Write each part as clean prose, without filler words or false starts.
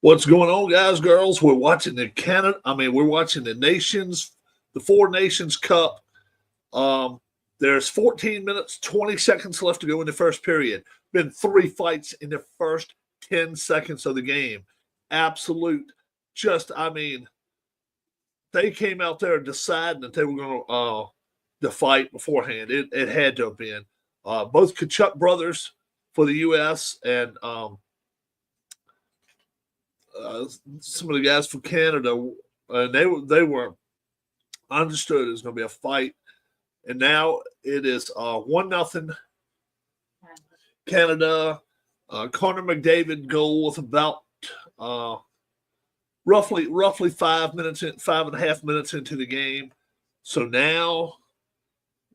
What's going on, guys, girls? We're watching the Canada. We're watching the Four Nations Cup. Um, there's 14 minutes, 20 seconds left to go in the first period. Been three fights in the first 10 seconds of the game. Absolute, they came out there deciding that they were going to fight beforehand. It had to have been both Kachuk brothers for the U.S. and some of the guys from Canada, and they were understood it was going to be a fight, and now it is 1-0 Canada. Connor McDavid goal with about roughly 5.5 minutes into the game. So now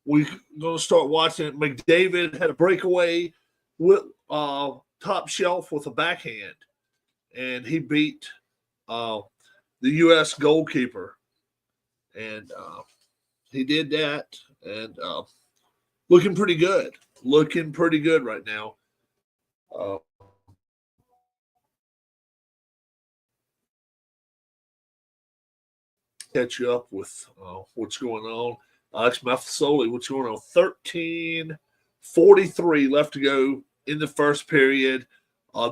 we're going to start watching it. McDavid had a breakaway with top shelf with a backhand, and he beat the U.S. goalkeeper. And he did that, and looking pretty good. Looking pretty good right now. Catch you up with what's going on. Alex Mafasoli, what's going on? 13:43 left to go in the first period.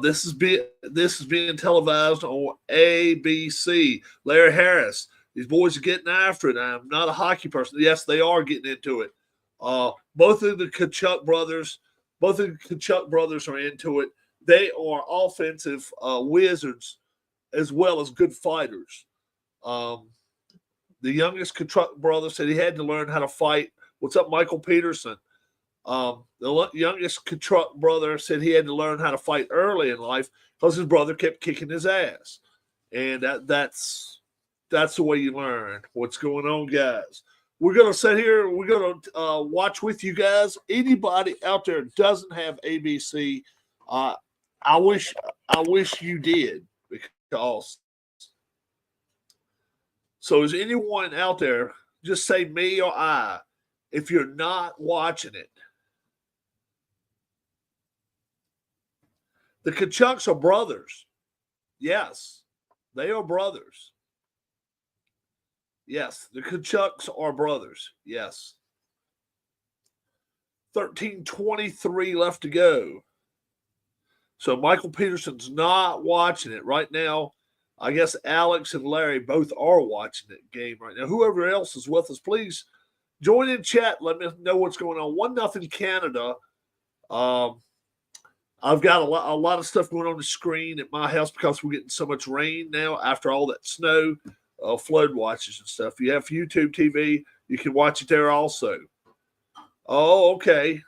This is being televised on ABC. Larry Harris. These boys are getting after it. I'm not a hockey person. Yes, they are getting into it. Both of the Kachuk brothers are into it. They are offensive wizards as well as good fighters. The youngest Kachuk brother said he had to learn how to fight. What's up, Michael Peterson? The youngest Kachuk brother said he had to learn how to fight early in life because his brother kept kicking his ass. And that's the way you learn. What's going on, guys? We're going to sit here. We're going to watch with you guys. Anybody out there doesn't have ABC, I wish you did, because so is anyone out there, just say me or I, if you're not watching it. The Kachucks are brothers. Yes, they are brothers. Yes, the Kachucks are brothers. Yes. 13:23 left to go. So Michael Peterson's not watching it right now. I guess Alex and Larry both are watching the game right now. Whoever else is with us, please join in chat. Let me know what's going on. 1-0 Canada. I've got a lot of stuff going on the screen at my house because we're getting so much rain now after all that snow, flood watches and stuff. You have YouTube TV, you can watch it there also. Oh, okay.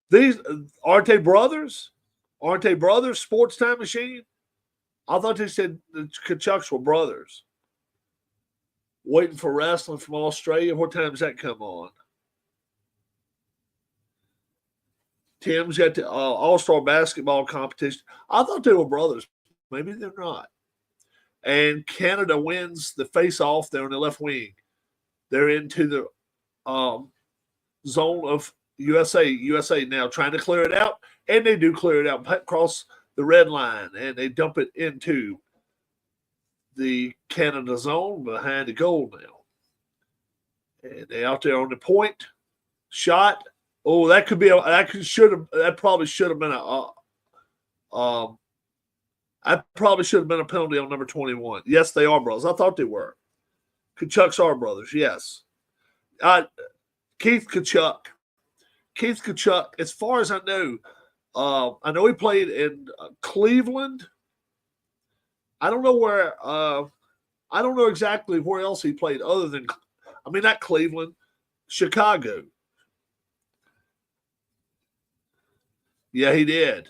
These aren't they brothers? Aren't they brothers? Sports Time Machine? I thought they said the Kachucks were brothers. Waiting for wrestling from Australia. What time does that come on? Tim's got the All-Star basketball competition. I thought they were brothers. Maybe they're not. And Canada wins the face-off there on the left wing. They're into the zone of USA. USA now trying to clear it out, and they do clear it out across the red line, and they dump it into the Canada zone behind the goal now. And they out there on the point. Shot. Oh, that probably should have been a penalty on number 21. Yes, they are brothers. I thought they were. Kachucks are brothers, yes. Keith Kachuk, as far as I know he played in Cleveland. I don't know where. I don't know exactly where else he played other than, not Cleveland, Chicago. Yeah, he did.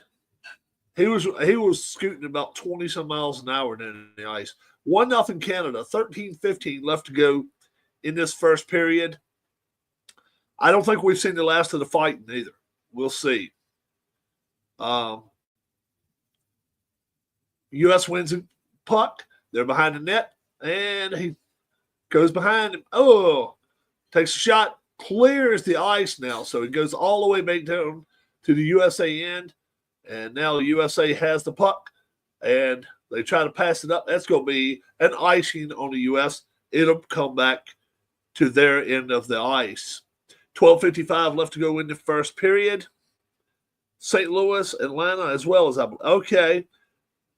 He was scooting about 20 some miles an hour down the ice. 1-0 Canada. 13:15 left to go in this first period. I don't think we've seen the last of the fighting either. We'll see. U.S. wins a puck. They're behind the net, and he goes behind him. Oh, takes a shot, clears the ice now. So it goes all the way back down to the USA end. And now USA has the puck. And they try to pass it up. That's going to be an icing on the U.S. It'll come back to their end of the ice. 12:55 left to go in the first period. St. Louis, Atlanta, as well as okay.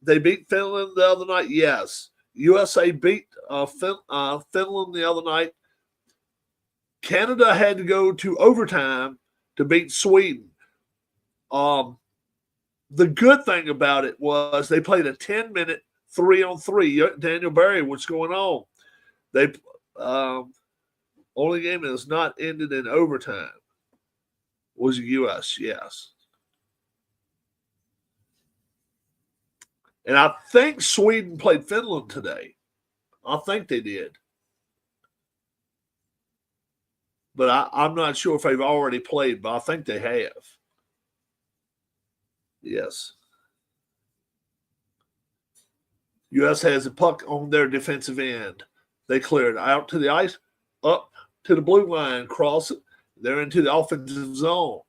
They beat Finland the other night. Yes, USA beat Finland the other night. Canada had to go to overtime to beat Sweden. The good thing about it was they played a 10-minute 3-on-3. Daniel Barry, what's going on? They only game that has not ended in overtime was the U.S. Yes, and I think Sweden played Finland today. I think they did, but I'm not sure if they've already played. But I think they have. Yes. U.S. has a puck on their defensive end. They clear it out to the ice, up to the blue line, cross it. They're into the offensive zone.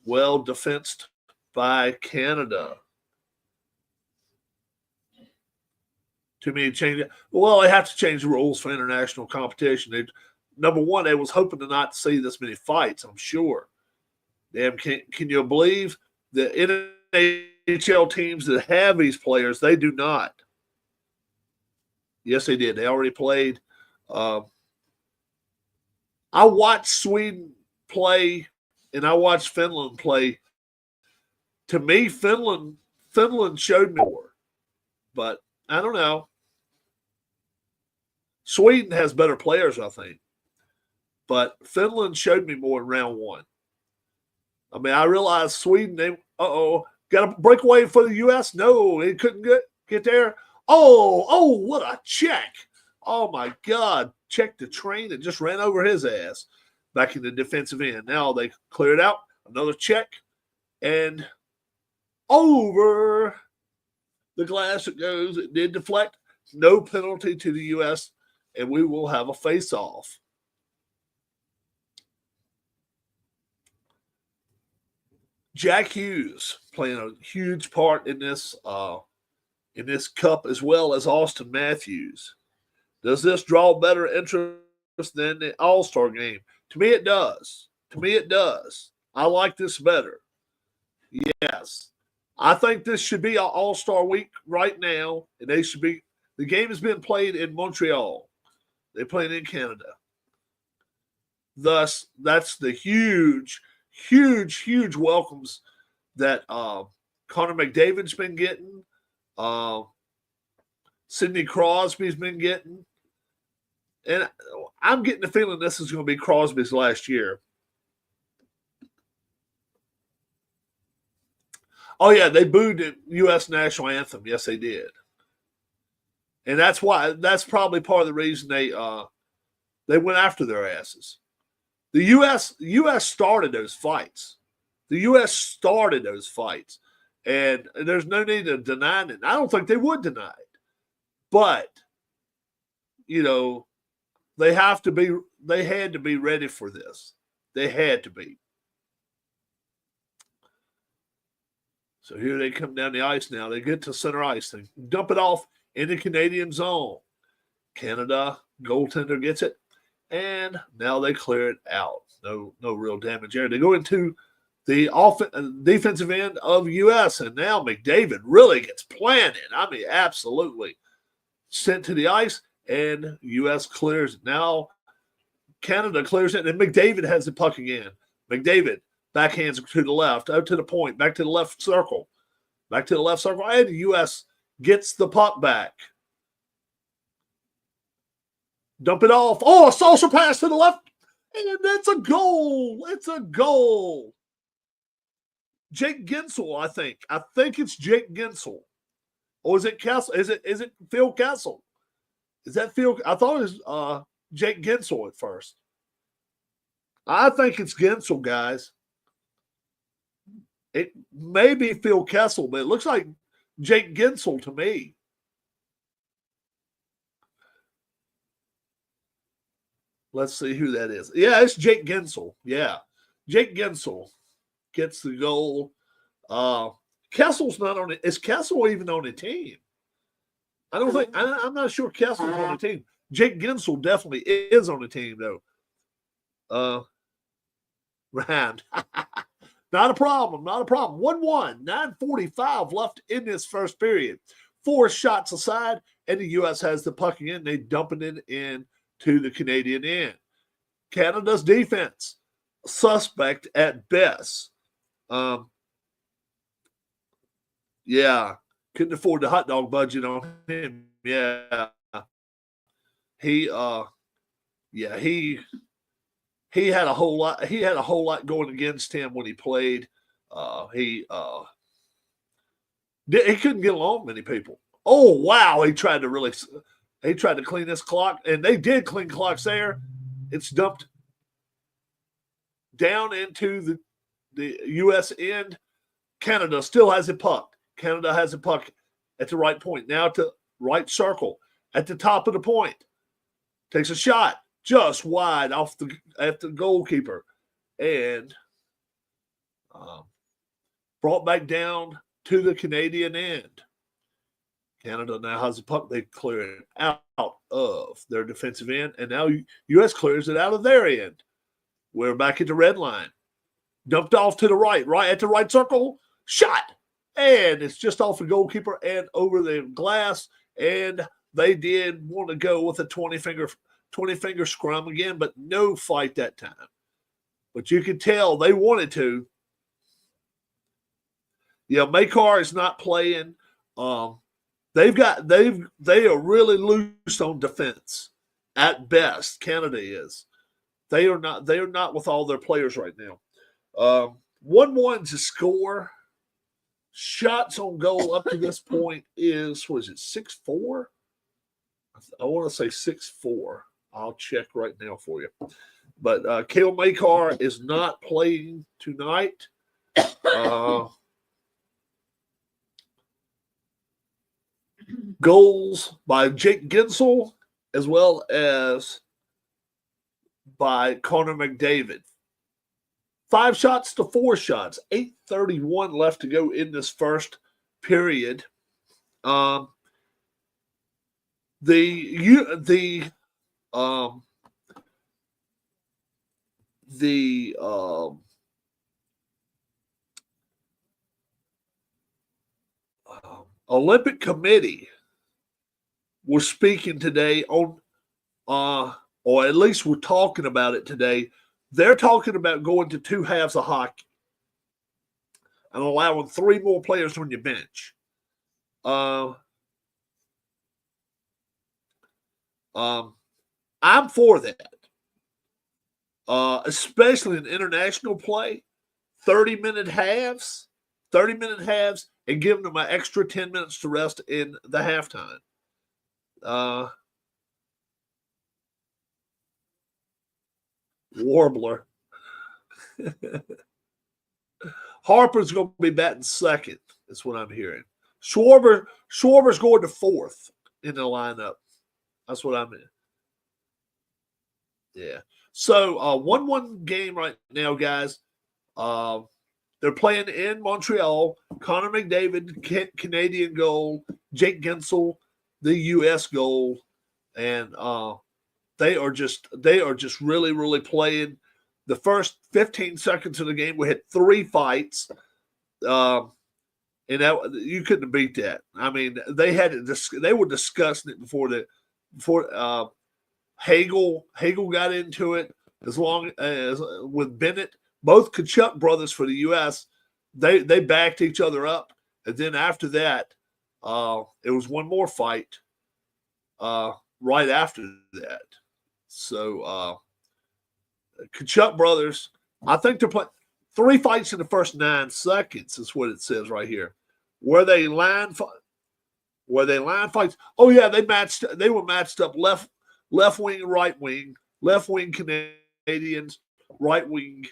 Well defensed by Canada. Too many changes. Well, they have to change the rules for international competition. Number one, they was hoping to not see this many fights, I'm sure. Damn, can you believe the NHL teams that have these players, they do not. Yes, they did. They already played. I watched Sweden play, and I watched Finland play. To me, Finland showed me more. But I don't know. Sweden has better players, I think. But Finland showed me more in round one. I mean, I realized Sweden, they got a breakaway for the U.S. No, they couldn't get there. Oh, what a check. Oh, my God. Checked the train and just ran over his ass back in the defensive end. Now they clear it out. Another check. And over the glass it goes. It did deflect. No penalty to the U.S., and we will have a face-off. Jack Hughes playing a huge part in this cup, as well as Austin Matthews. Does this draw better interest than the All-Star game? To me, it does. I like this better. Yes. I think this should be an All-Star week right now, and the game has been played in Montreal. They're playing in Canada. Thus, that's the huge welcomes that Connor McDavid's been getting, Sidney Crosby's been getting. And I'm getting the feeling this is going to be Crosby's last year. Oh, yeah, they booed the U.S. national anthem. Yes, they did. And that's probably part of the reason they went after their asses. The U.S. started those fights. And there's no need to deny it. I don't think they would deny it. But, they had to be ready for this. They had to be. So here they come down the ice now. They get to center ice. They dump it off in the Canadian zone. Canada goaltender gets it. And now they clear it out. No real damage there. They go into the defensive end of U.S. And now McDavid really gets planted. I mean, absolutely. Sent to the ice, and U.S. clears it. Now Canada clears it, and McDavid has the puck again. McDavid backhands to the left, out to the point, back to the left circle. And the U.S. gets the puck back. Dump it off. Oh, a social pass to the left. And that's a goal. It's a goal. Jake Guentzel, I think. I think it's Jake Guentzel. Or is it Kessel? Is it Phil Kessel? Is that Phil? I thought it was Jake Guentzel at first. I think it's Guentzel, guys. It may be Phil Kessel, but it looks like Jake Guentzel to me. Let's see who that is. Yeah, it's Jake Gensel. Yeah, Jake Gensel gets the goal. Kessel's not on it. Is Kessel even on the team? I don't think. I'm not sure Kessel's on the team. Jake Gensel definitely is on the team, though. Round. Not a problem. Not a problem. 1-1. 9:45 left in this first period. 4 shots aside, and the U.S. has the puck again. They dumping it in to the Canadian end. Canada's defense, suspect at best. Yeah, couldn't afford the hot dog budget on him. Yeah, he had a whole lot. He had a whole lot going against him when he played. He couldn't get along with many people. Oh wow, he tried to clean this clock, and they did clean clocks there. It's dumped down into the U.S. end. Canada still has a puck. Canada has a puck at the right point. Now to right circle at the top of the point. Takes a shot just wide at the goalkeeper. And brought back down to the Canadian end. Canada now has a puck. They clear it out of their defensive end. And now U.S. clears it out of their end. We're back at the red line. Dumped off to the right at the right circle. Shot. And it's just off the goalkeeper and over the glass. And they did want to go with a 20-finger scrum again, but no fight that time. But you could tell they wanted to. Yeah, Makar is not playing. They are really loose on defense at best. Canada is. They are not with all their players right now. 1-1 to score. Shots on goal up to this point is, was it 6-4? I want to say 6-4. I'll check right now for you. But Cale Makar is not playing tonight. Goals by Jake Gensel as well as by Connor McDavid. 5 shots to 4 shots. 8:31 left to go in this first period. The Olympic Committee was speaking today on, or at least we're talking about it today. They're talking about going to 2 halves of hockey and allowing 3 more players on your bench. I'm for that, especially in international play. 30-minute halves, and giving them an extra 10 minutes to rest in the halftime. Warbler. Harper's going to be batting second, is what I'm hearing. Schwarber's going to fourth in the lineup. That's what I'm in. Yeah. So 1-1 game right now, guys. They're playing in Montreal. Connor McDavid, Canadian goal. Jake Gensel, the U.S. goal. And they are just really, really playing. The first 15 seconds of the game, we had 3 fights. And that, you couldn't beat that. I mean, they were discussing it before Hagel got into it, as long as with Bennett. Both Tkachuk brothers for the U.S., they backed each other up. And then after that, it was one more fight right after that. So Tkachuk brothers, I think they're playing 3 fights in the first 9 seconds is what it says right here. Where they line fights. Oh, yeah, they were matched up left wing, right wing, left wing Canadians, right wing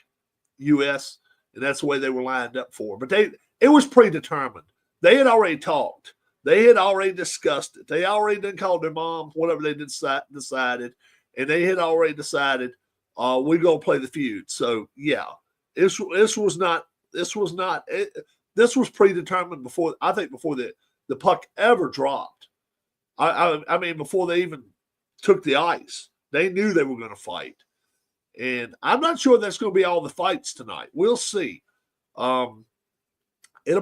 U.S., and that's the way they were lined up for. But it was predetermined. They had already talked. They had already discussed it. They already done called their mom, whatever they decided, and they had already decided we're going to play the feud. So yeah, this was predetermined before, I think, before the puck ever dropped. I mean, before they even took the ice, they knew they were going to fight. And I'm not sure that's going to be all the fights tonight. We'll see. It'll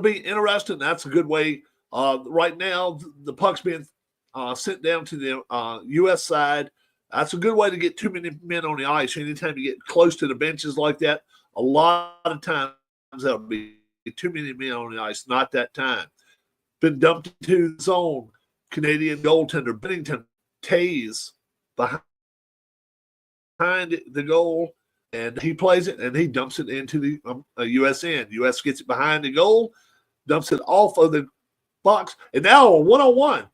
be interesting. That's a good way. Right now, the puck's being sent down to the U.S. side. That's a good way to get too many men on the ice. Anytime you get close to the benches like that, a lot of times there'll be too many men on the ice. Not that time. Been dumped into the zone. Canadian goaltender Binnington Tays behind the goal, and he plays it, and he dumps it into the U.S. end. U.S. gets it behind the goal, dumps it off of the box, and now a one-on-one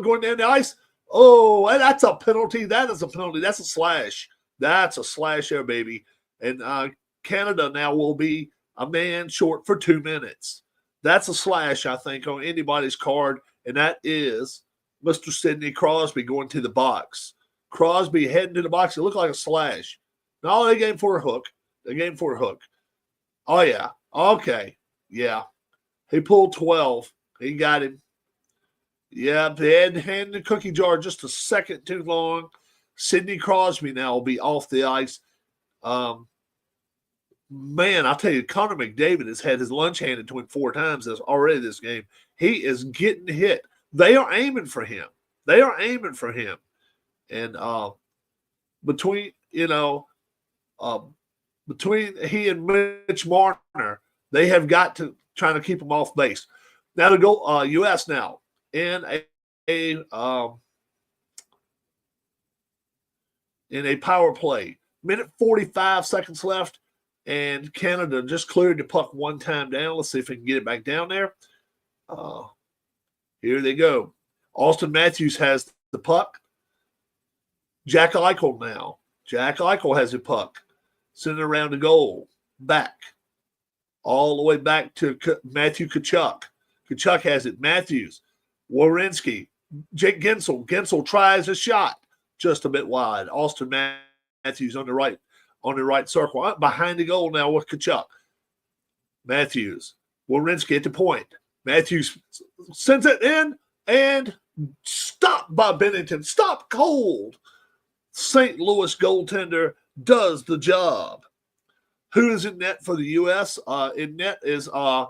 going down the ice. Oh, that's a penalty. That is a penalty. That's a slash. That's a slash there, baby. And Canada now will be a man short for 2 minutes. That's a slash, I think, on anybody's card, and that is Mr. Sidney Crosby going to the box. Crosby heading to the box. It looked like a slash. No, they gave him for a hook. Oh, yeah. Okay. Yeah. He pulled 12. He got him. Yeah, they had hand the cookie jar just a second too long. Sidney Crosby now will be off the ice. Man, I'll tell you, Connor McDavid has had his lunch handed to him 4 times already this game. He is getting hit. They are aiming for him. And between he and Mitch Marner, they have got to try to keep him off base. Now to go U.S. now in a power play. Minute 45 seconds left, and Canada just cleared the puck one time down. Let's see if we can get it back down there. Here they go. Austin Matthews has the puck. Jack Eichel now. Jack Eichel has the puck. Sending it around the goal. Back. All the way back to Matthew Tkachuk. Tkachuk has it. Matthews. Werenski. Jake Gensel. Gensel tries a shot. Just a bit wide. Austin Matthews on the right circle. Behind the goal now with Tkachuk. Matthews. Werenski at the point. Matthews sends it in and stopped by Binnington. Stop cold. St. Louis goaltender does the job. Who is in net for the U.S.? In net is Hellebuyck.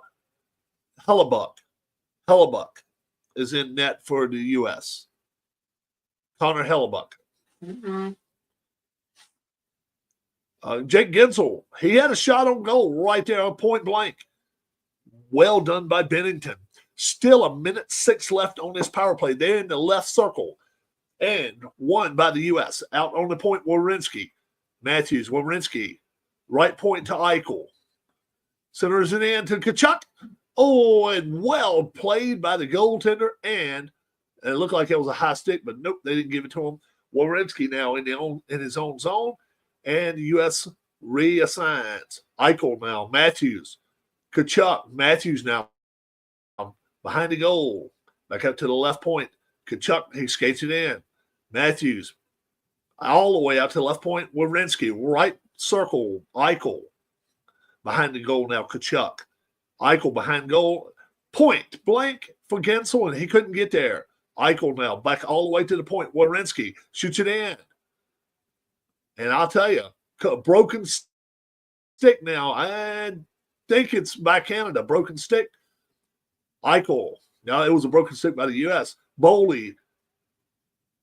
Hellebuyck is in net for the U.S. Connor Hellebuyck. Mm-hmm. Jake Gensel, he had a shot on goal right there on point blank. Well done by Binnington. Still 1:06 left on this power play. They're in the left circle. And won by the U.S. Out on the point, Werenski. Matthews, Werenski. Right point to Eichel. Centers it in to Tkachuk. Oh, and well played by the goaltender. And it looked like it was a high stick, but nope, they didn't give it to him. Werenski now in his own zone. And the U.S. reassigns. Eichel now. Matthews. Tkachuk. Matthews now behind the goal. Back up to the left point. Tkachuk, he skates it in. Matthews, all the way out to the left point. Werenski, right circle. Eichel, behind the goal now. Tkachuk. Eichel behind goal. Point blank for Gensel, and he couldn't get there. Eichel now back all the way to the point. Werenski shoots it in. And I'll tell you, broken stick now. I think it's by Canada. Broken stick. Eichel. No, it was a broken stick by the U.S. Boley.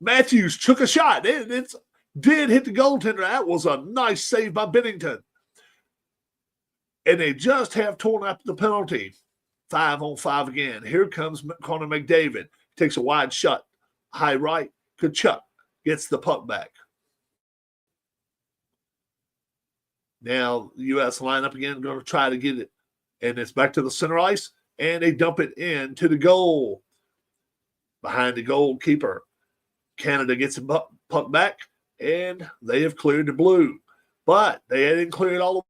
Matthews took a shot. It did hit the goaltender. That was a nice save by Binnington. And they just have torn up the penalty. 5-on-5 again. Here comes Connor McDavid. Takes a wide shot. High right. Tkachuk gets the puck back. Now, the U.S. line up again, going to try to get it. And it's back to the center ice. And they dump it in to the goal. Behind the goalkeeper. Canada gets the puck back, and they have cleared the blue. But they didn't clear it all the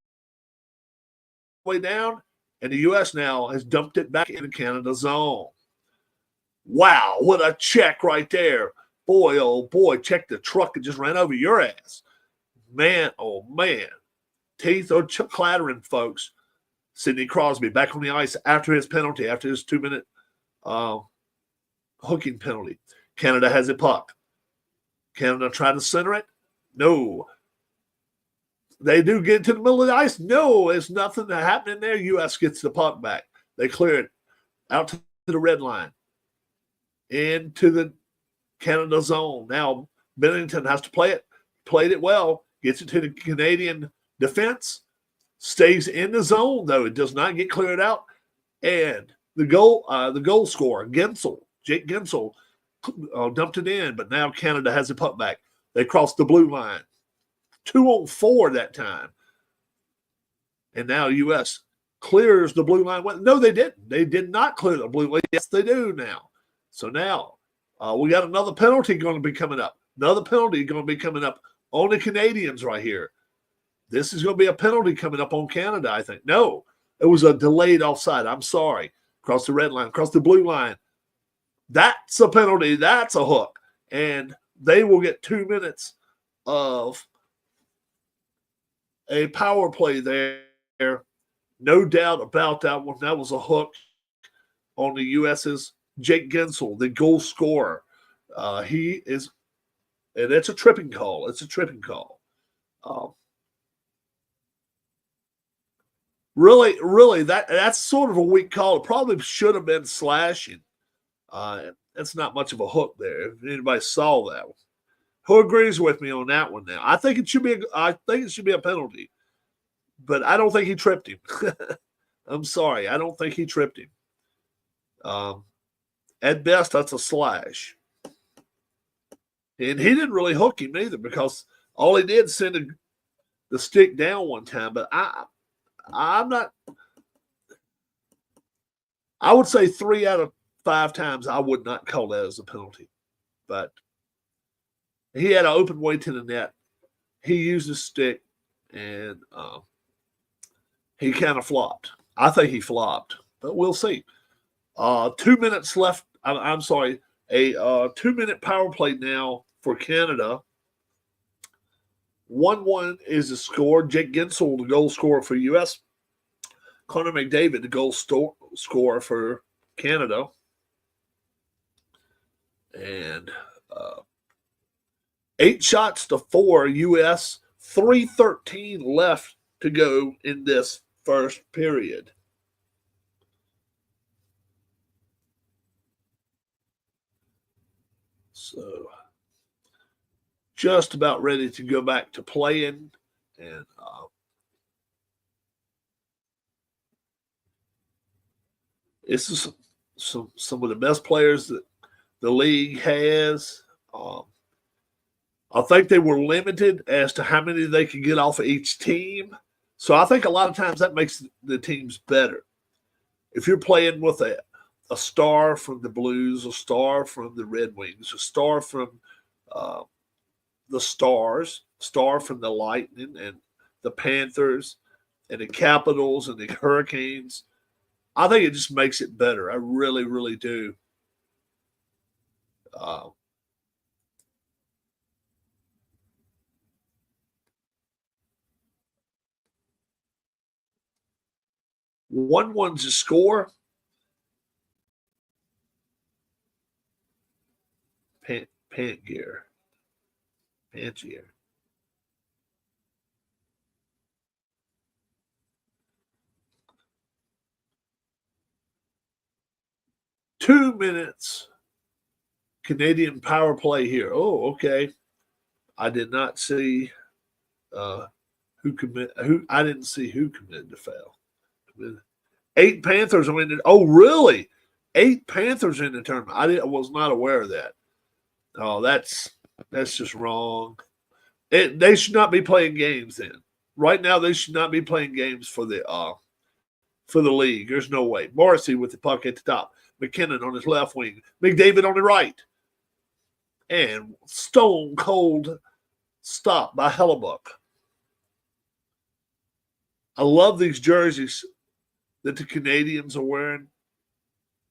way down, and the U.S. now has dumped it back into Canada's zone. Wow, what a check right there. boy, oh boy, check the truck that just ran over your ass. Man, oh man. Teeth are clattering, folks. Sidney Crosby back on the ice after his penalty, after his 2-minute hooking penalty. Canada has a puck. Canada trying to center it? No. They do get to the middle of the ice? No, it's nothing happening there. U.S. gets the puck back. They clear it out to the red line, into the Canada zone. Now Bennington has to play it. Played it well. Gets it to the Canadian defense. Stays in the zone, though. It does not get cleared out. And the goal scorer, Jake Gensel, dumped it in, but now Canada has the puck back. They cross the blue line. 2-on-4 that time. And now U.S. clears the blue line. No, they didn't. They did not clear the blue line. Yes, they do now. So now we got another penalty going to be coming up. Another penalty going to be coming up on the Canadians right here. This is going to be a penalty coming up on Canada, I think. No, it was a delayed offside. I'm sorry. Across the red line, across the blue line. That's a penalty. That's a hook. And they will get 2 minutes of a power play there. No doubt about that one. That was a hook on the U.S.'s Jake Gensel, the goal scorer. He is, and it's a tripping call. It's a tripping call. Really, that's sort of a weak call. It probably should have been slashing. That's not much of a hook there. If anybody saw that one. Who agrees with me on that one now? I think it should be a penalty. But I don't think he tripped him. I'm sorry. I don't think he tripped him. At best, that's a slash. And he didn't really hook him either because all he did send the stick down one time. But I'm not – I would say 3 out of 5 times I would not call that as a penalty. But he had an open way to the net. He used his stick, and he kind of flopped. I think he flopped, but we'll see. 2 minutes left. I'm sorry, a 2-minute power play now for Canada. 1-1 is the score. Jake Gensel, the goal scorer for U.S. Connor McDavid, the goal scorer for Canada. And 8 shots to 4 U.S. 3:13 left to go in this first period. So just about ready to go back to playing. And this is some of the best players that the league has. I think they were limited as to how many they could get off of each team. So I think a lot of times that makes the teams better. If you're playing with a star from the Blues, a star from the Red Wings, a star from the Stars, star from the Lightning and the Panthers and the Capitals and the Hurricanes, I think it just makes it better. I really, really do. One's a score. Pantgear. 2 minutes. Canadian power play here. Oh, okay. I did not see I didn't see who committed the foul. 8 Panthers are in it. Oh, really? 8 Panthers in the tournament. I was not aware of that. Oh, that's just wrong. They should not be playing games then. Right now, they should not be playing games for the league. There's no way. Morrissey with the puck at the top. McKinnon on his left wing. McDavid on the right. And stone cold stop by Hellebuck. I love these jerseys that the Canadians are wearing.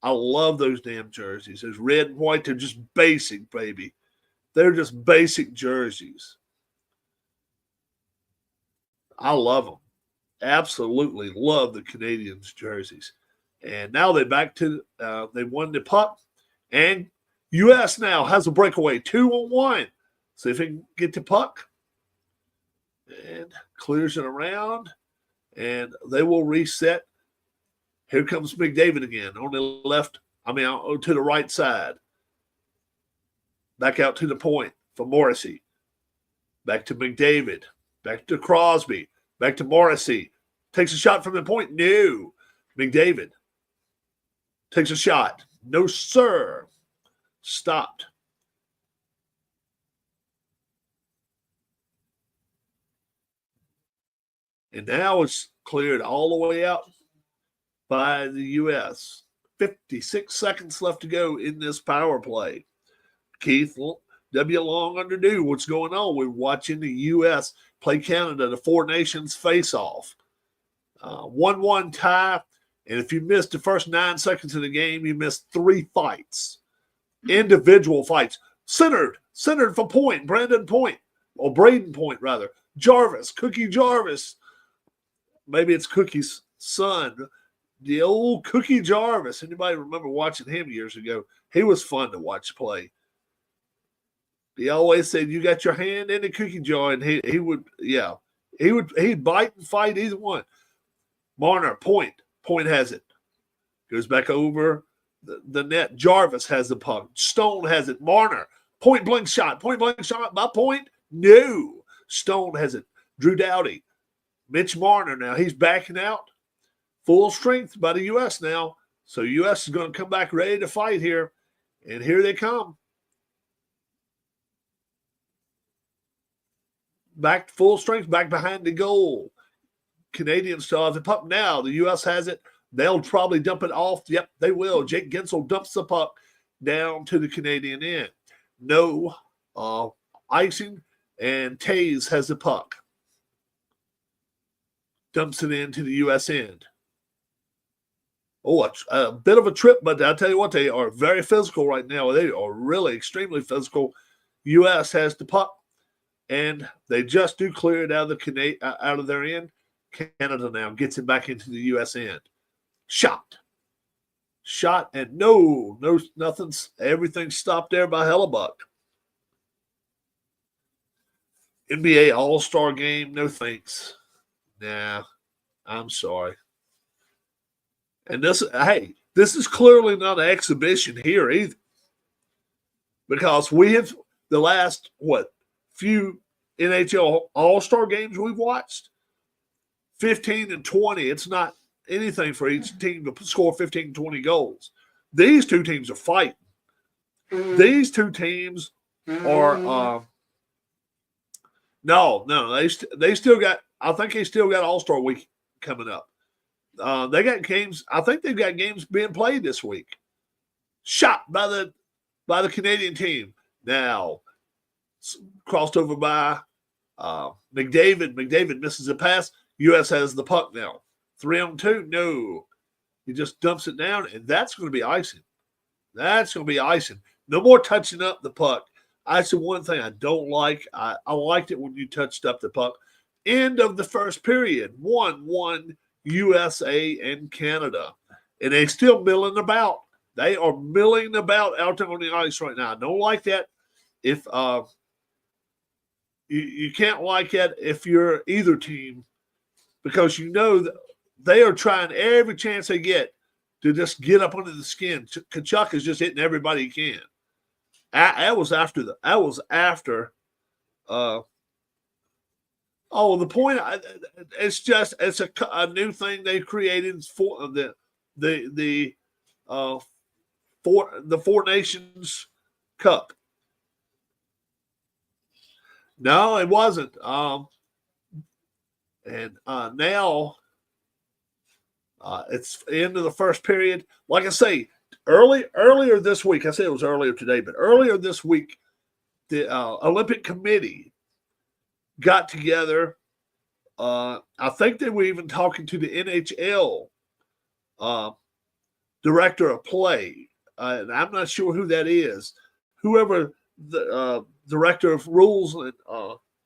I love those damn jerseys. Those red and white, they're just basic, baby. They're just basic jerseys. I love them. Absolutely love the Canadians jerseys. And now they're back to they won the puck, and U.S. now has a breakaway 2-on-1. See if they can get the puck, and clears it around, and they will reset. Here comes McDavid again on the left. To the right side. Back out to the point for Morrissey. Back to McDavid. Back to Crosby. Back to Morrissey. Takes a shot from the point. No. McDavid takes a shot. No, sir. Stopped. And now it's cleared all the way out by the U.S. 56 seconds left to go in this power play. Keith W. Long underdo what's going on. We're watching the U.S. play Canada, the Four Nations face-off. 1-1 tie, and if you missed the first 9 seconds of the game, you missed 3 fights. Individual fights. Centered for Point, Braden Point, rather. Jarvis, Cookie Jarvis. Maybe it's Cookie's son. The old Cookie Jarvis. Anybody remember watching him years ago? He was fun to watch play. He always said, "You got your hand in the cookie jar," and he'd bite and fight either one. Marner, Point has it. Goes back over the net. Jarvis has the puck. Stone has it. Marner, point blank shot by Point. No. Stone has it. Drew Doughty. Mitch Marner now. He's backing out. Full strength by the U.S. now. So U.S. is going to come back ready to fight here. And here they come. Back full strength, back behind the goal. Canadians still have the puck now. The U.S. has it. They'll probably dump it off. Yep, they will. Jake Gensel dumps the puck down to the Canadian end. No icing, and Taves has the puck. Dumps it into the U.S. end. Oh, a bit of a trip, but I'll tell you what, they are very physical right now. They are really extremely physical. U.S. has the puck, and they just do clear it out of their end. Canada now gets it back into the U.S. end. Shot, and no, nothing's. Everything stopped there by Hellebuyck. NBA All-Star Game, no thanks. Nah, I'm sorry. And this is clearly not an exhibition here either. Because we have the last, few NHL All-Star games we've watched, 15 and 20. It's not anything for each team to score 15 and 20 goals. These two teams are fighting. These two teams are they still got, I think they still got All-Star week coming up. They got games. I think they've got games being played this week. Shot by the Canadian team. Now crossed over by McDavid. McDavid misses a pass. U.S. has the puck now. 3-on-2. No. He just dumps it down, and that's going to be icing. That's going to be icing. No more touching up the puck. That's the one thing I don't like. I liked it when you touched up the puck. End of the first period. 1-1 USA and Canada. And they still milling about. They are milling about out there on the ice right now. I don't like that. If you can't like that if you're either team, because you know that they are trying every chance they get to just get up under the skin. Tkachuk is just hitting everybody he can. That was after. The point. It's a new thing they created for the Four Nations Cup. No, it wasn't. Now it's the end of the first period. Like I say, earlier this week, I said it was earlier today, but earlier this week, the Olympic Committee got together. I think they were even talking to the NHL director of play. And I'm not sure who that is. Whoever director of rules and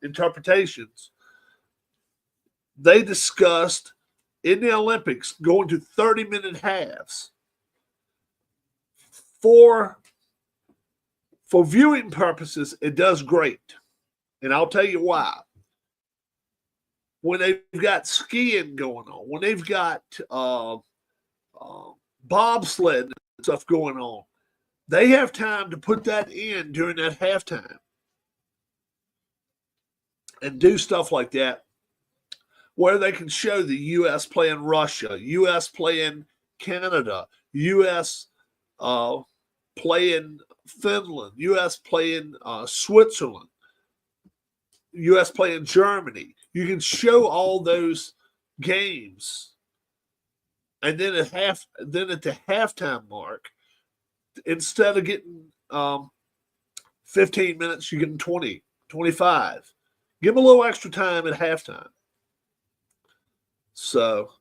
interpretations, they discussed in the Olympics going to 30-minute halves for viewing purposes. It does great, and I'll tell you why. When they've got skiing going on, when they've got bobsled and stuff going on, they have time to put that in during that halftime and do stuff like that, where they can show the U.S. playing Russia, U.S. playing Canada, U.S. Playing Finland, U.S. playing Switzerland, U.S. playing Germany. You can show all those games, and then at the halftime mark, instead of getting 15 minutes, you're getting 20, 25. Give them a little extra time at halftime. So,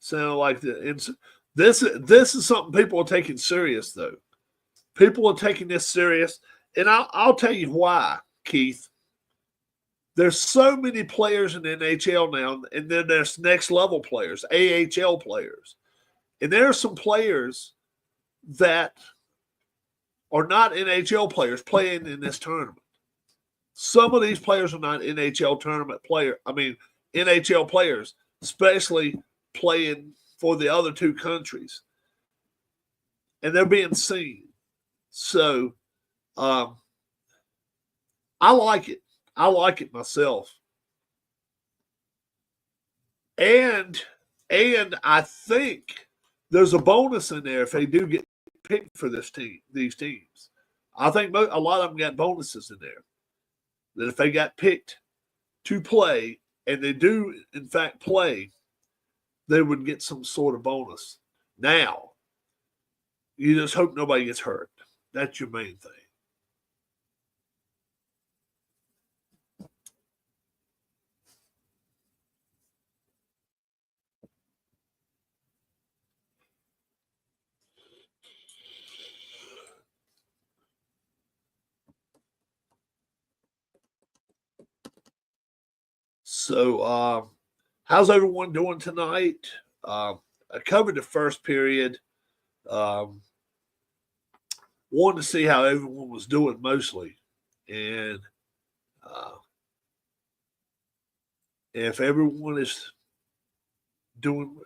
sound like this is something people are taking serious, though. People are taking this serious, and I'll tell you why, Keith. There's so many players in the NHL now, and then there's next level players, AHL players, and there are some players that are not NHL players playing in this tournament. Some of these players are not NHL players, especially playing for the other two countries. And they're being seen. So I like it. I like it myself. And I think there's a bonus in there if they do get picked for these teams. I think a lot of them got bonuses in there. That if they got picked to play, and they do, in fact, play, they would get some sort of bonus. Now, you just hope nobody gets hurt. That's your main thing. So, how's everyone doing tonight? I covered the first period. Wanted to see how everyone was doing mostly, and if everyone is doing.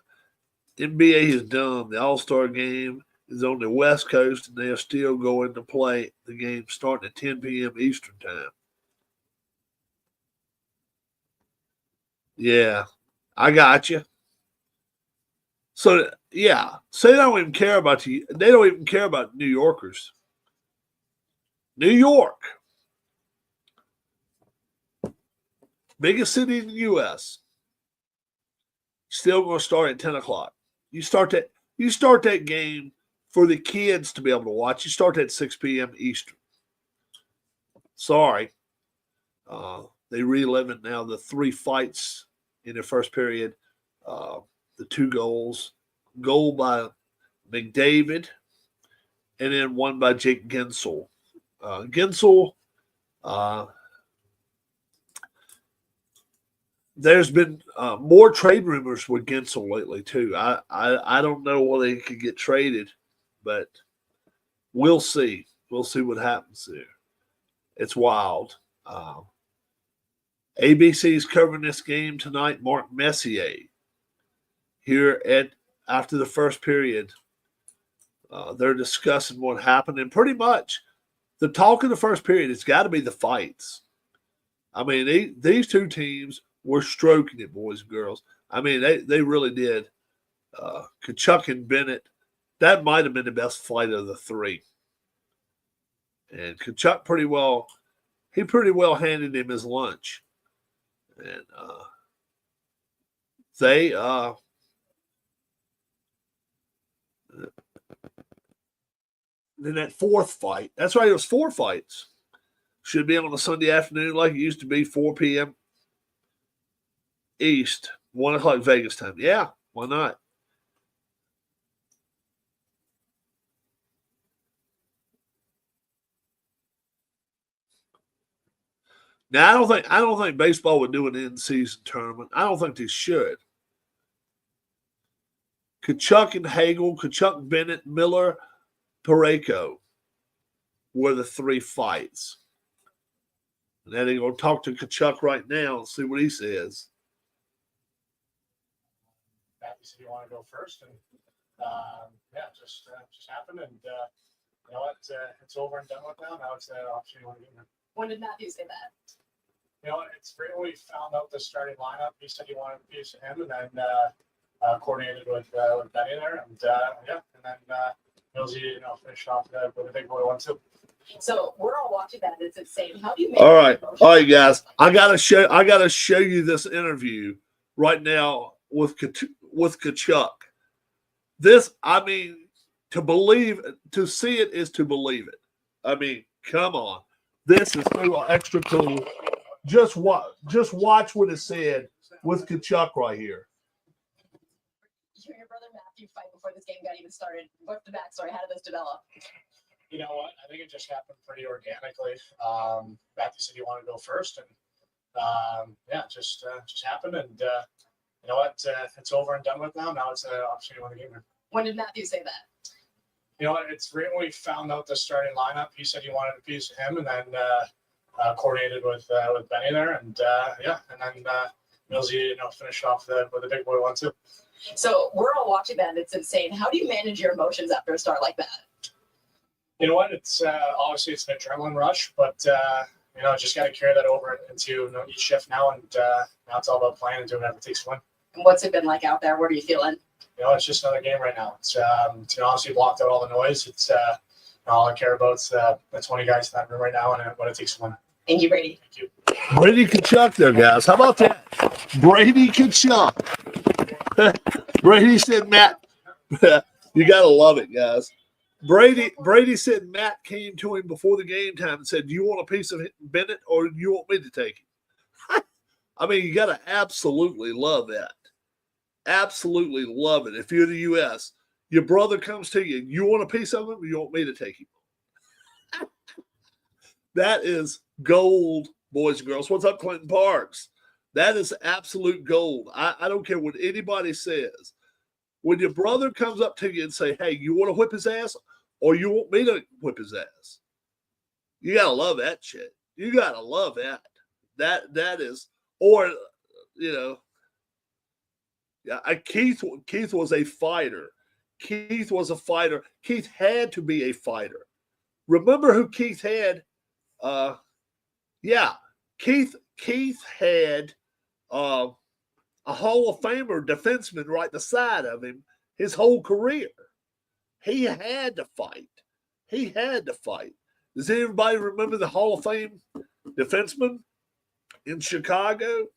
NBA is done. The All-Star game is on the West Coast, and they are still going to play the game starting at 10 p.m. Eastern time. Yeah, I got you. So yeah, so they don't even care about you. They don't even care about New Yorkers. New York, biggest city in the U.S., still going to start at 10 o'clock. You start that game for the kids to be able to watch. You start at 6 p.m. Eastern. Sorry, they reliving now the three fights in the first period. The two goals, goal by McDavid, and then one by Jake Gensel. Gensel, there's been more trade rumors with Gensel lately too. I don't know whether he could get traded, but we'll see. We'll see what happens there. It's wild. ABC is covering this game tonight. Mark Messier here after the first period. They're discussing what happened, and pretty much the talk of the first period has got to be the fights. I mean, these two teams were stroking it, boys and girls. I mean, they really did. Tkachuk and Bennett, that might have been the best fight of the three. And Tkachuk pretty well handed him his lunch. And then that fourth fight, that's right, it was 4 fights. Should be on a Sunday afternoon like it used to be, 4 p.m. East, 1 o'clock Vegas time. Yeah, why not? Now I don't think baseball would do an in-season tournament. I don't think they should. Kachuk and Hagel, Kachuk, Bennett, Miller, Pareko were the three fights. And then they're going to talk to Kachuk right now and see what he says. Matt, you said you want to go first, and just happened, and you know what? It's over and done with now. Now it's the option you want to get in. When did Matthew say that? You know, it's great when we found out the starting lineup. He said he wanted a piece of him, and then coordinated with Benny there, and then Millsy, finished off with a big boy 1-2. So we're all watching that. It's insane. How do you make all right, guys. I gotta show you this interview right now with Kachuk. This, I mean, to see it is to believe it. I mean, come on. This is so extra cool. Just watch what it said with Kachuk right here. You and your brother Matthew fight before this game got even started. What's the backstory? How did this develop? You know what? I think it just happened pretty organically. Matthew said he wanted to go first, and just happened. And you know what? It's over and done with now. Now it's an opportunity to win the game. When did Matthew say that? You know what? It's right when we found out the starting lineup. He said he wanted a piece of him, and then coordinated with Benny there, and then Millsy, finished off with a big boy 1-2. So we're all watching that. It's insane. How do you manage your emotions after a start like that? You know what? It's obviously it's an adrenaline rush, but just got to carry that over into each shift now, and now it's all about playing and doing whatever it takes to win. And what's it been like out there? What are you feeling? It's just another game right now. It's honestly blocked out all the noise. It's all I care about is the 20 guys in that room right now and what it takes to win. Thank you, Brady. Thank you. Brady Kachuk there, guys. How about that? Brady Kachuk. Brady said, Matt, you got to love it, guys. Brady said Matt came to him before the game time and said, do you want a piece of Bennett or do you want me to take it? I mean, you got to absolutely love that. Absolutely love it. If you're the U.S., your brother comes to you, you want a piece of him or you want me to take him? That is gold, boys and girls. What's up, Clinton Parks? That is absolute gold. I don't care what anybody says. When your brother comes up to you and say, hey, you want to whip his ass or you want me to whip his ass? You got to love that shit. You got to love that. That is, or, Keith was a fighter. Keith was a fighter. Keith had to be a fighter. Remember who Keith had? Keith had a Hall of Famer defenseman right beside of him his whole career. He had to fight. Does anybody remember the Hall of Fame defenseman in Chicago?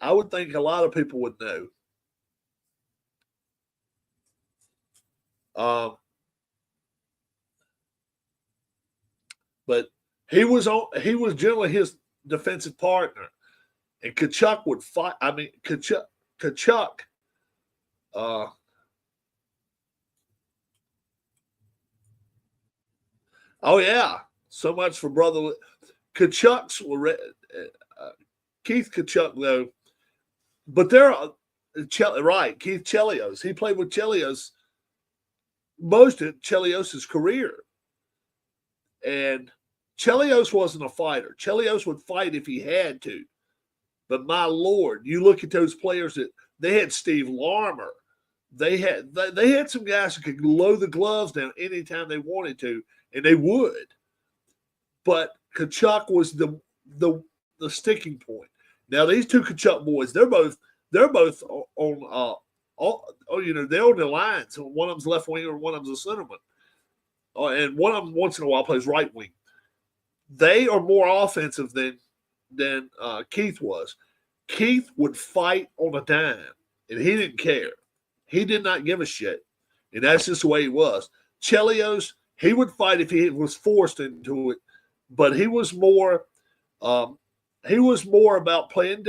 I would think a lot of people would know. But he was generally his defensive partner, and Kachuk would fight. I mean, Kachuk. Oh yeah, so much for brother Kachuk's. Keith Kachuk though, but there are right. Keith Chelios. He played with Chelios most of Chelios' career. And Chelios wasn't a fighter. Chelios would fight if he had to. But my Lord, you look at those players that they had Steve Larmer. They had some guys who could load the gloves down anytime they wanted to, and they would. But Kachuk was the sticking point. Now these two Kachuk boys, they're both on they're on the line. So one of them's left winger and one of them's a centerman. And one of them once in a while plays right wing. They are more offensive than Keith was. Keith would fight on a dime, and he didn't care. He did not give a shit, and that's just the way he was. Chelios, he would fight if he was forced into it, but he was more about playing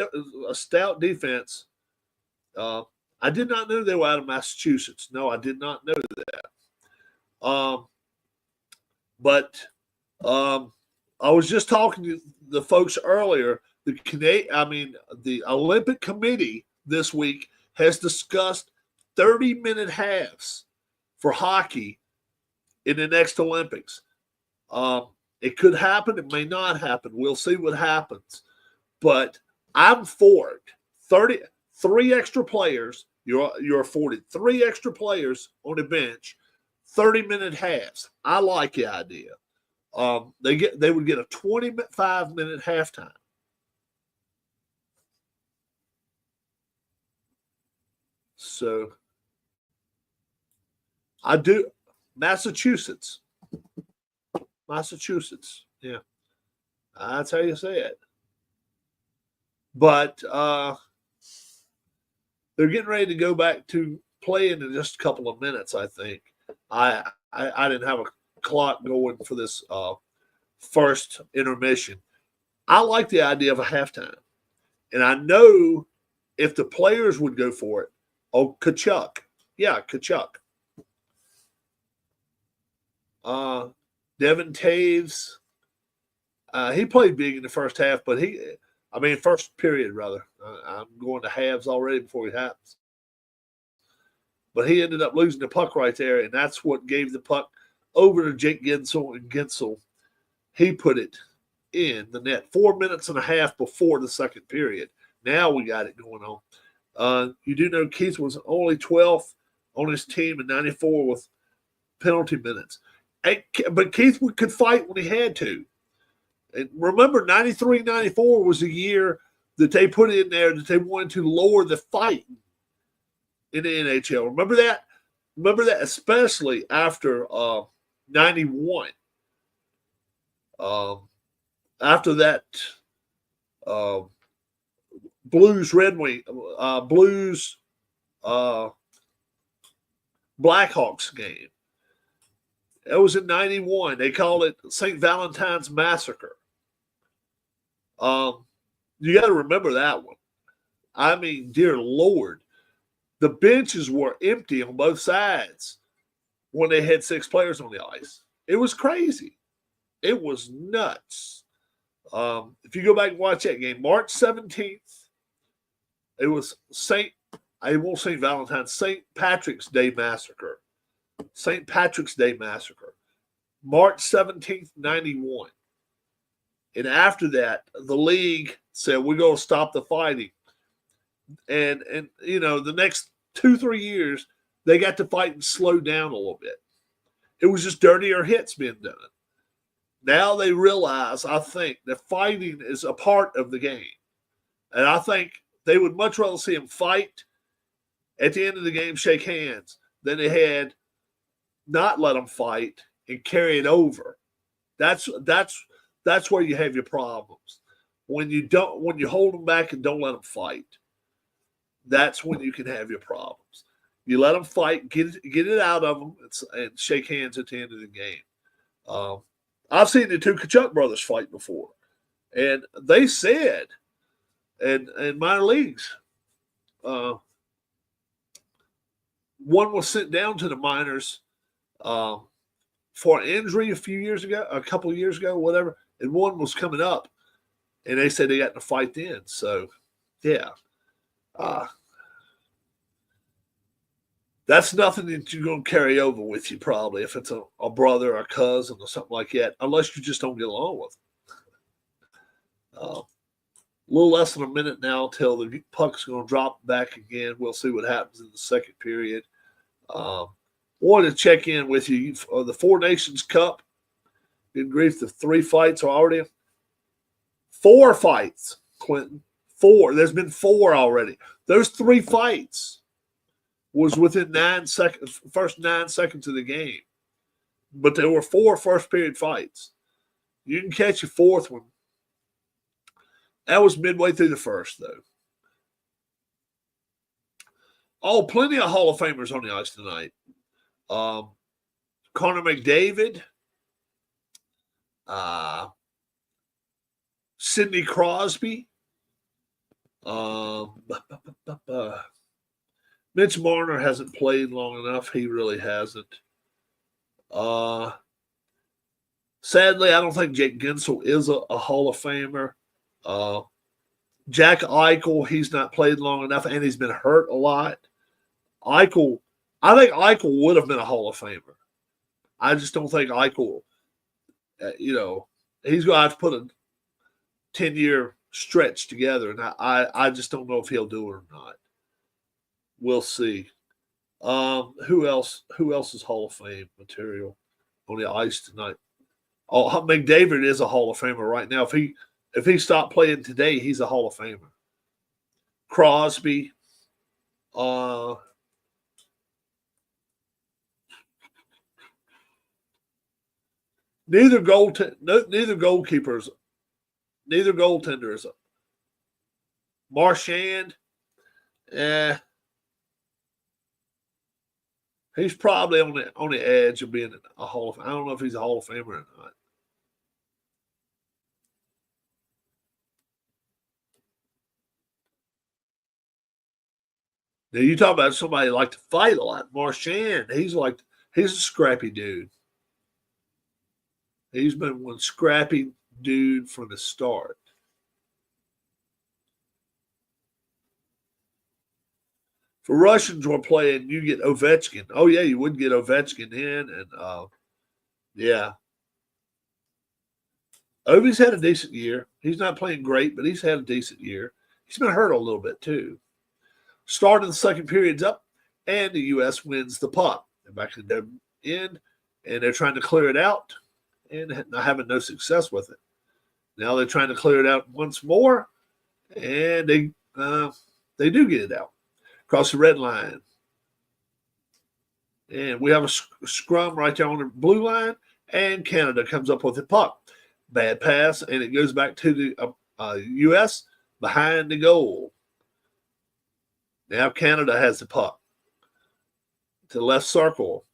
a stout defense. I did not know they were out of Massachusetts. No, I did not know that. But I was just talking to the folks earlier. The Olympic Committee this week has discussed 30-minute halves for hockey in the next Olympics. It could happen. It may not happen. We'll see what happens. But I'm for it. 3 extra players. You're afforded 3 extra players on the bench. 30-minute halves. I like the idea. They would get a 25-minute halftime. So I do Massachusetts. Yeah. That's how you say it. But they're getting ready to go back to playing in just a couple of minutes, I think. I didn't have a clock going for this first intermission. I like the idea of a halftime. And I know if the players would go for it, Tkachuk. Yeah, Tkachuk. Devin Taves. He played big in the first half, but first period, rather. I'm going to halves already before it happens. But he ended up losing the puck right there, and that's what gave the puck over to Jake Gensel, and Gensel, he put it in the net 4 minutes and a half before the second period. Now we got it going on. You do know Keith was only 12th on his team and 94 with penalty minutes. But Keith could fight when he had to. And remember, 93-94 was a year that they put in there that they wanted to lower the fight in the NHL. Remember that? Remember that, especially after 91. After that Blues Blackhawks game. It was in 91. They called it St. Valentine's Massacre. You got to remember that one. I mean, dear Lord, the benches were empty on both sides when they had 6 players on the ice. It was crazy. It was nuts. If you go back and watch that game, March 17th, it was St. Patrick's Day Massacre. St. Patrick's Day Massacre. March 17th, 91. And after that, the league said, we're going to stop the fighting. And the next 2-3 years, they got to fight and slow down a little bit. It was just dirtier hits being done. Now they realize, I think, that fighting is a part of the game. And I think they would much rather see them fight at the end of the game, shake hands, than they had not let them fight and carry it over. That's where you have your problems. When you hold them back and don't let them fight, that's when you can have your problems. You let them fight, get it out of them, and shake hands at the end of the game. I've seen the 2 Tkachuk brothers fight before, and they said, in minor leagues, one was sent down to the minors for an injury a couple of years ago, whatever, and one was coming up, and they said they got in a fight then. So, yeah. That's nothing that you're going to carry over with you, probably, if it's a brother or a cousin or something like that, unless you just don't get along with them. A little less than a minute now till the puck's going to drop back again. We'll see what happens in the second period. Wanted to check in with you. The 4 Nations Cup, good grief, the 3 fights are already. 4 fights, Quentin. 4. There's been 4 already. Those 3 fights was within 9 seconds, first 9 seconds of the game. But there were 4 first-period fights. You can catch a 4th one. That was midway through the first, though. Oh, plenty of Hall of Famers on the ice tonight. Connor McDavid, Sidney Crosby, Mitch Marner hasn't played long enough. He really hasn't. Sadly, I don't think Jake Gensel is a Hall of Famer. Jack Eichel, he's not played long enough, and he's been hurt a lot. I think Eichel would have been a Hall of Famer. I just don't think Eichel, he's going to have to put a 10-year stretch together, and I just don't know if he'll do it or not. We'll see. Who else is Hall of Fame material on the ice tonight? Oh, McDavid is a Hall of Famer right now. If he stopped playing today, he's a Hall of Famer. Crosby, neither goaltenders. Marchand, he's probably on the edge of being a Hall of Famer. I don't know if he's a Hall of Famer or not. Now you talk about somebody like to fight a lot. Marchand, he's a scrappy dude. He's been one scrappy dude from the start. For Russians we're playing, you get Ovechkin. Oh yeah, you would get Ovechkin in, and yeah. Ovi's had a decent year. He's not playing great, but he's had a decent year. He's been hurt a little bit too. Start of the second period's up, and the U.S. wins the puck. They're back in the end, and they're trying to clear it out, and having no success with it. Now they're trying to clear it out once more, and they do get it out across the red line. And we have a scrum right there on the blue line, and Canada comes up with the puck. Bad pass, and it goes back to the U.S. behind the goal. Now Canada has the puck to the left circle,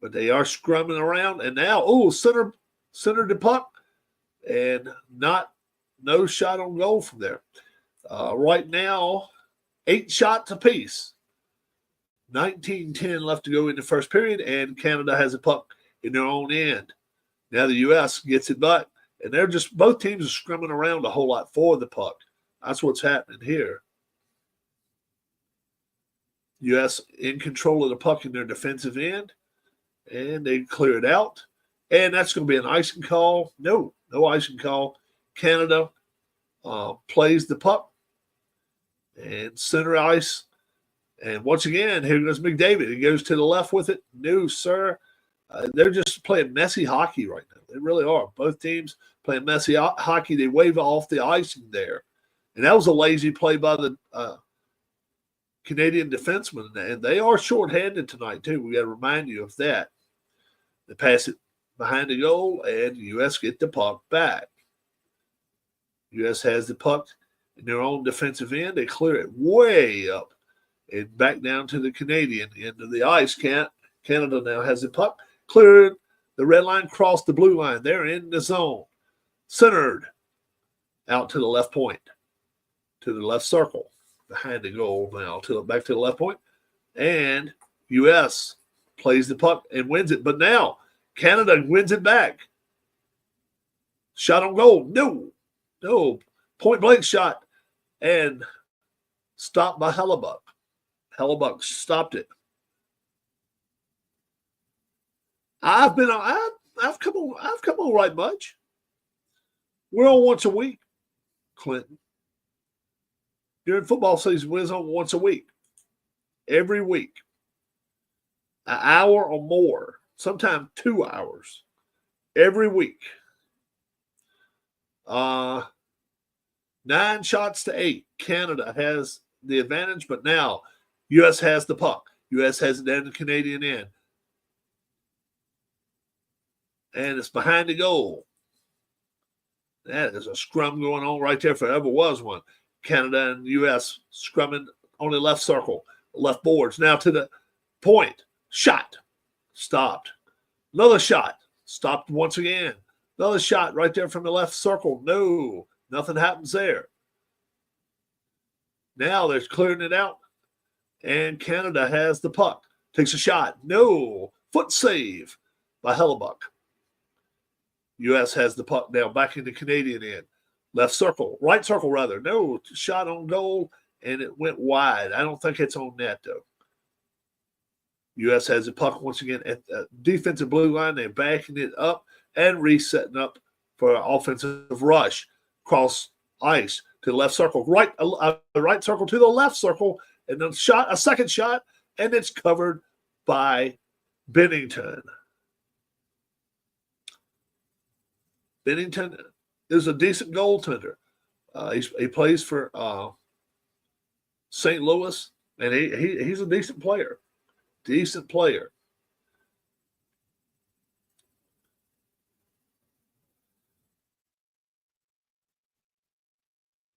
but they are scrumming around, and now center the puck, and no shot on goal from there. Right now, 8 shots apiece. 19-10 left to go in the first period, and Canada has a puck in their own end. Now the U.S. gets it back, and both teams are scrumming around a whole lot for the puck. That's what's happening here. U.S. in control of the puck in their defensive end, and they clear it out. And that's going to be an icing call. No icing call. Canada plays the puck and center ice. And once again, here goes McDavid. He goes to the left with it. No, sir. They're just playing messy hockey right now. They really are. Both teams playing messy hockey. They wave off the icing there. And that was a lazy play by the Canadian defensemen, and they are shorthanded tonight too. We got to remind you of that. They pass it behind the goal, and the U.S. get the puck back. U.S. has the puck in their own defensive end. They clear it way up and back down to the Canadian end of the ice. Canada now has the puck cleared the red line, crossed the blue line. They're in the zone, centered out to the left point, to the left circle. Behind the goal now, back to the left point, and U.S. plays the puck and wins it. But now Canada wins it back. Shot on goal, no, point blank shot, and stopped by Hellebuyck. Hellebuyck stopped it. I've come on right much. We're on once a week, Clinton. During football season, we're on once a week. Every week. An hour or more. Sometimes 2 hours. Every week. 9 shots to 8. Canada has the advantage, but now U.S. has the puck. U.S. has it down the Canadian end. And it's behind the goal. That is a scrum going on right there if there ever was one. Canada and U.S. scrumming on the left circle, left boards. Now to the point. Shot. Stopped. Another shot. Stopped once again. Another shot right there from the left circle. No. Nothing happens there. Now they're clearing it out. And Canada has the puck. Takes a shot. No. Foot save by Hellebuyck. U.S. has the puck now back in the Canadian end. Right circle rather. No, shot on goal, and it went wide. I don't think it's on net, though. U.S. has the puck once again at the defensive blue line. They're backing it up and resetting up for an offensive rush across ice to the left circle. Right circle to the left circle, and then a second shot, and it's covered by Binnington. Binnington is a decent goaltender. He plays for St. Louis, and he's a decent player. Decent player.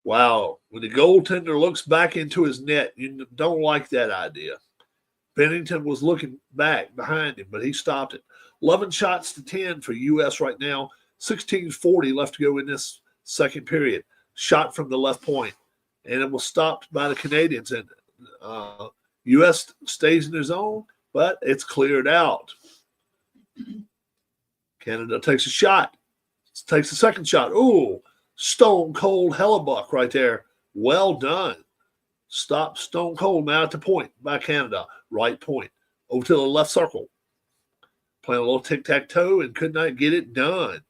Wow. When the goaltender looks back into his net, you don't like that idea. Binnington was looking back behind him, but he stopped it. 11 shots to 10 for U.S. right now. 16:40 left to go in this second period. Shot from the left point, and it was stopped by the Canadians. And U.S. stays in their zone, but it's cleared out. Canada takes a shot. Takes a second shot. Ooh, stone cold Hellebuck right there. Well done. Stop stone cold now at the point by Canada. Right point. Over to the left circle. Playing a little tic-tac-toe and could not get it done.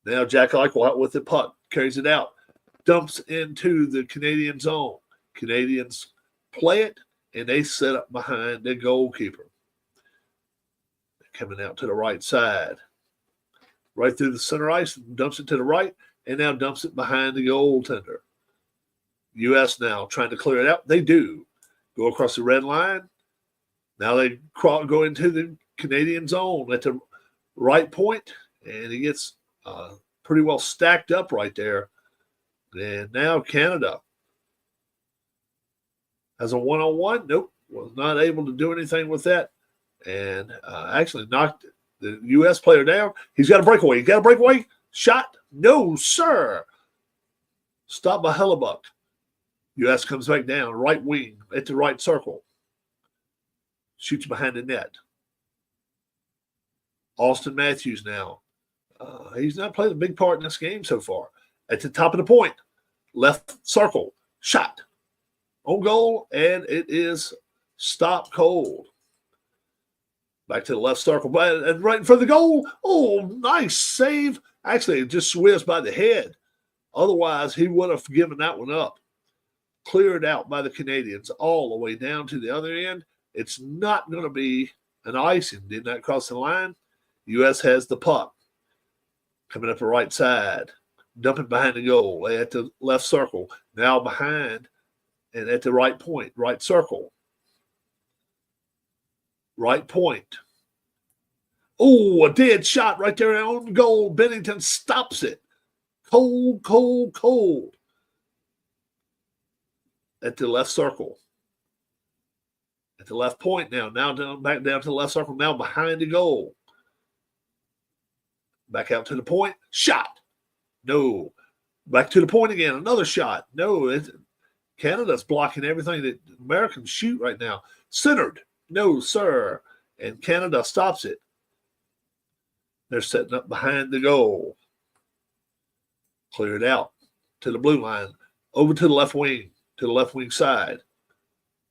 Now Jack Eichel out with the puck. Carries it out. Dumps into the Canadian zone. Canadians play it, and they set up behind the goalkeeper. Coming out to the right side. Right through the center ice. Dumps it to the right, and now dumps it behind the goaltender. U.S. now trying to clear it out. They do. Go across the red line. Now they go into the Canadian zone at the right point, and he gets pretty well stacked up right there. And now Canada has a one-on-one. Nope, was not able to do anything with that. And actually knocked the U.S. player down. He's got a breakaway. He got a breakaway. Shot. No, sir. Stopped by Hellebuck. U.S. comes back down, right wing, at the right circle. Shoots behind the net. Austin Matthews now. He's not played a big part in this game so far. At the top of the point, left circle, shot. On goal, and it is stopped cold. Back to the left circle, and right in front of the goal. Oh, nice save. Actually, it just whizzed by the head. Otherwise, he would have given that one up. Cleared out by the Canadians all the way down to the other end. It's not going to be an icing. Did not cross the line. U.S. has the puck. Coming up the right side. Dumping behind the goal at the left circle. Now behind and at the right point. Right circle. Right point. Oh, a dead shot right there on goal. Binnington stops it. Cold, cold, cold. At the left circle. At the left point now. Now back down to the left circle. Now behind the goal. Back out to the point. Shot. No. Back to the point again. Another shot. No. Canada's blocking everything that Americans shoot right now. Centered. No, sir. And Canada stops it. They're setting up behind the goal. Cleared out to the blue line. Over to the left wing. To the left wing side.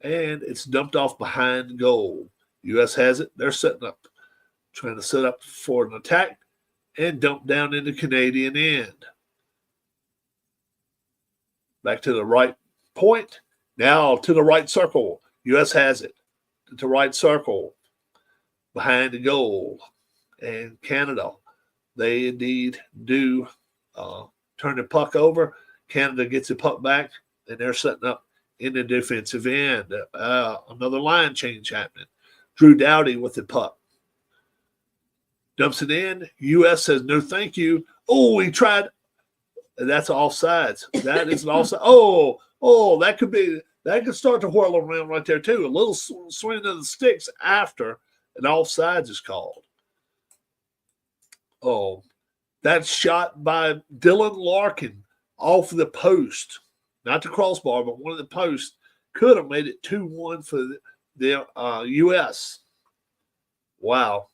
And it's dumped off behind the goal. U.S. has it. They're setting up. Trying to set up for an attack. And dump down in the Canadian end. Back to the right point. Now to the right circle. U.S. has it. To right circle. Behind the goal. And Canada, they indeed do turn the puck over. Canada gets the puck back, and they're setting up in the defensive end. Another line change happening. Drew Doughty with the puck. Dumps it in. U.S. says, no, thank you. Oh, he tried. That's offsides. That is an offside. That could start to whirl around right there, too. A little swing of the sticks after an offsides is called. Oh, that shot by Dylan Larkin off the post. Not the crossbar, but one of the posts. Could have made it 2-1 for the U.S. Wow.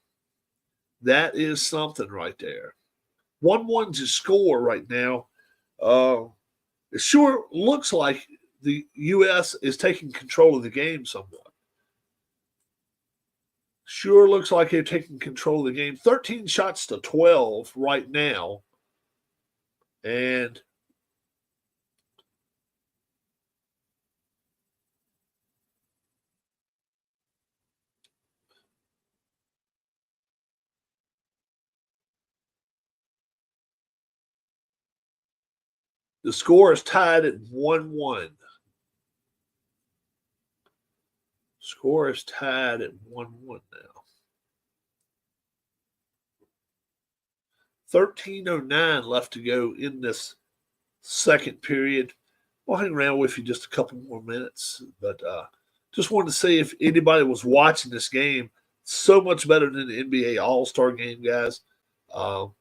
That is something right there. 1-1's your score right now. It sure looks like the U.S. is taking control of the game somewhat. Sure looks like they're taking control of the game. 13 shots to 12 right now. And the score is tied at 1-1. Score is tied at 1-1 now. 13:09 left to go in this second period. We'll hang around with you just a couple more minutes, but just wanted to see if anybody was watching this game. So much better than the NBA All-Star game, guys. Don't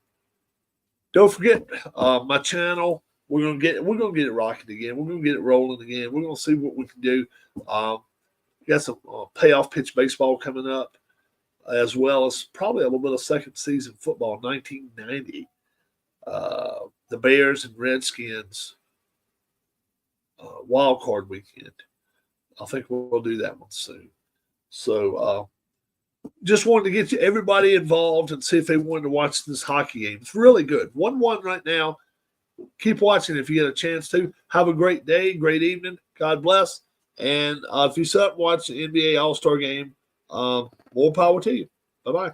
forget my channel. We're gonna get it rocking again. We're gonna get it rolling again. We're gonna see what we can do. We got some payoff pitch baseball coming up, as well as probably a little bit of second season football, 1990. The Bears and Redskins wild card weekend. I think we'll do that one soon. So just wanted to get everybody involved and see if they wanted to watch this hockey game. It's really good. 1-1 right now. Keep watching if you get a chance to. Have a great day, great evening. God bless. And if you sit up and watch the NBA All-Star game, more power to you. Bye-bye.